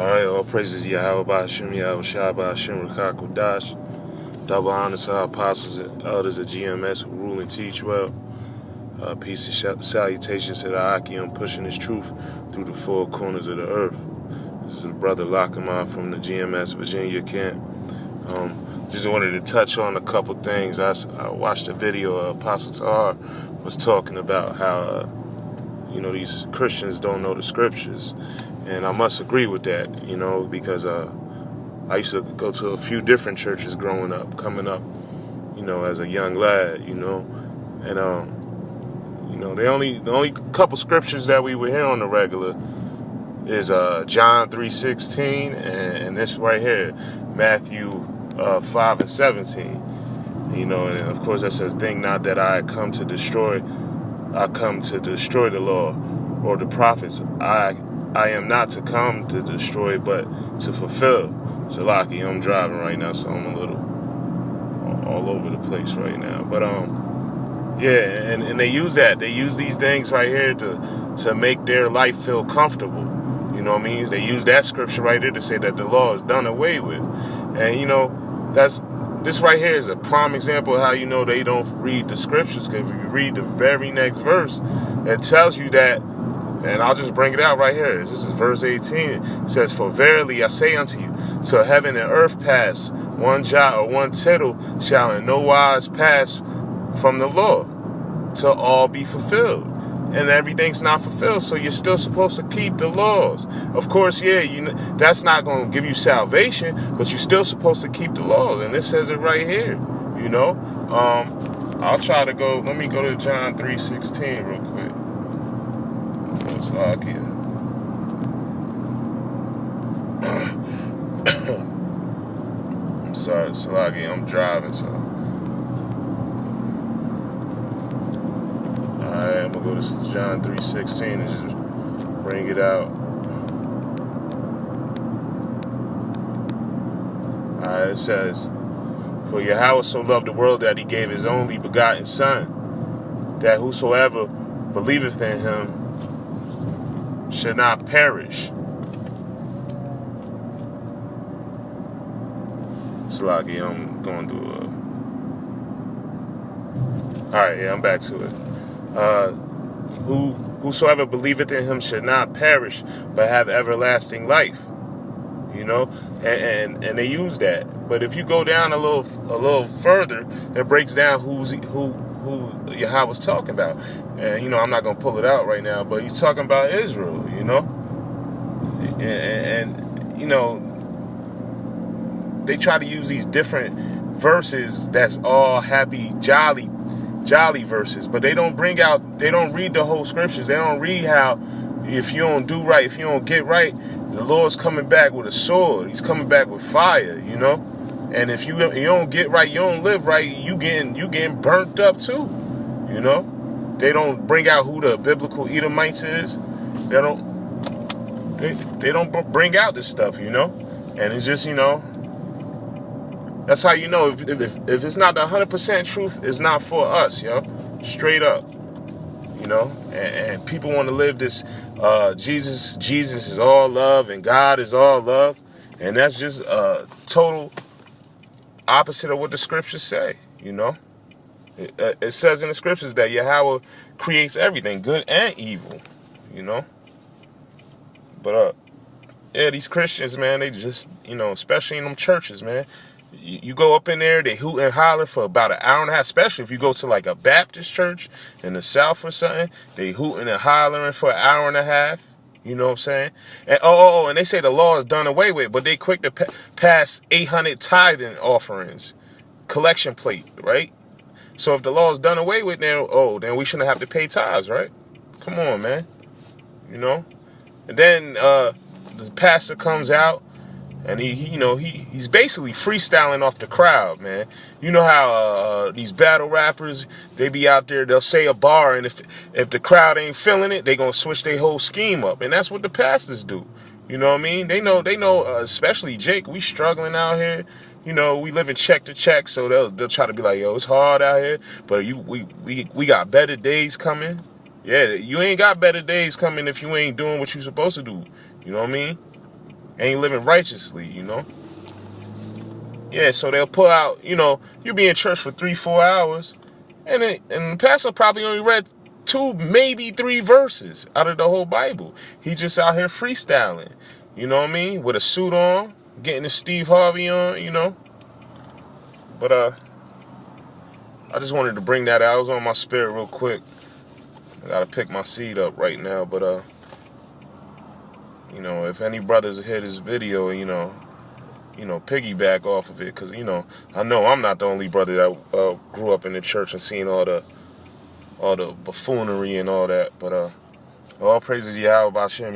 Alright, all praises Yahweh Ba'Hashem, Yahweh Shai Ba'Hashem, Rakak Wadash. Double honor to our apostles and elders of GMS who rule and teach well. Peace and salutations to the Akim pushing his truth through the four corners of the earth. This is the brother Lockamon from the GMS Virginia camp. Just wanted to touch on a couple things. I watched a video Apostle Tahar was talking about how these Christians don't know the scriptures. And I must agree with that, because I used to go to a few different churches coming up, as a young lad, and the only couple scriptures that we would hear on the regular is John 3:16 and this right here, Matthew 5:17. And of course that says, "Think not that I come to destroy the law or the prophets. I am not to come to destroy, but to fulfill." Salaki, I'm driving right now, so I'm a little all over the place right now. But and they use that. They use these things right here to make their life feel comfortable. You know what I mean? They use that scripture right there to say that the law is done away with. And this right here is a prime example of how they don't read the scriptures. Because if you read the very next verse, it tells you that. And I'll just bring it out right here. This is verse 18. It says, "For verily I say unto you, till heaven and earth pass, one jot or one tittle shall in no wise pass from the law, till all be fulfilled." And everything's not fulfilled, so you're still supposed to keep the laws. Of course, that's not going to give you salvation, but you're still supposed to keep the laws. And this says it right here, I'll try to go, let me go to John 3:16 real quick. I'm sorry, Salagi, I'm driving, so. Alright, I'm going to go to John 3:16 and just bring it out. Alright, it says, "For Yahweh so loved the world that he gave his only begotten Son, that whosoever believeth in him should not perish." Sluggy, I'm going through Alright, I'm back to it. Whosoever believeth in him should not perish, but have everlasting life. And they use that. But if you go down a little further, it breaks down who Yahweh was talking about. And, I'm not going to pull it out right now, but he's talking about Israel, And they try to use these different verses that's all happy, jolly verses, but they don't read the whole scriptures. They don't read how if you don't do right, if you don't get right, the Lord's coming back with a sword. He's coming back with fire, And if you don't get right, you don't live right, you getting burnt up too, They don't bring out who the biblical Edomites is. They don't bring out this stuff, And it's just, that's how if it's not the 100% truth, it's not for us, straight up, And people want to live this Jesus is all love and God is all love, and that's just total opposite of what the scriptures say, It says in the scriptures that Yahweh creates everything, good and evil, But these Christians, man, they just, especially in them churches, man. You go up in there, they hoot and holler for about an hour and a half, especially if you go to like a Baptist church in the South or something. They hooting and hollering for an hour and a half. You know what I'm saying? And and they say the law is done away with, but they quick to pass 800 tithing offerings, collection plate, right? So if the law is done away with, then we shouldn't have to pay tithes, right? Come on, man. And then the pastor comes out. And he's basically freestyling off the crowd, man. You know how these battle rappers, they be out there, they'll say a bar, and if the crowd ain't feeling it, they gonna switch their whole scheme up. And that's what the pastors do. You know what I mean? They know, especially Jake, we struggling out here. We live in check to check, so they'll try to be like, yo, it's hard out here, but we got better days coming. Yeah, you ain't got better days coming if you ain't doing what you supposed to do. You know what I mean? ain't living righteously, you know. Yeah, so they'll pull out, you know, you'll be in church for 3-4 hours, and the pastor probably only read 2, maybe 3 verses out of the whole Bible. He just out here freestyling, you know what I mean, with a suit on, getting the Steve Harvey on, you know. But I just wanted to bring that out. I was on my spirit real quick. I gotta pick my seed up right now, but you know, if any brothers hear this video, you know, piggyback off of it, because, you know I'm not the only brother that grew up in the church and seen all the buffoonery and all that. But all praises to Yahweh B'Shem.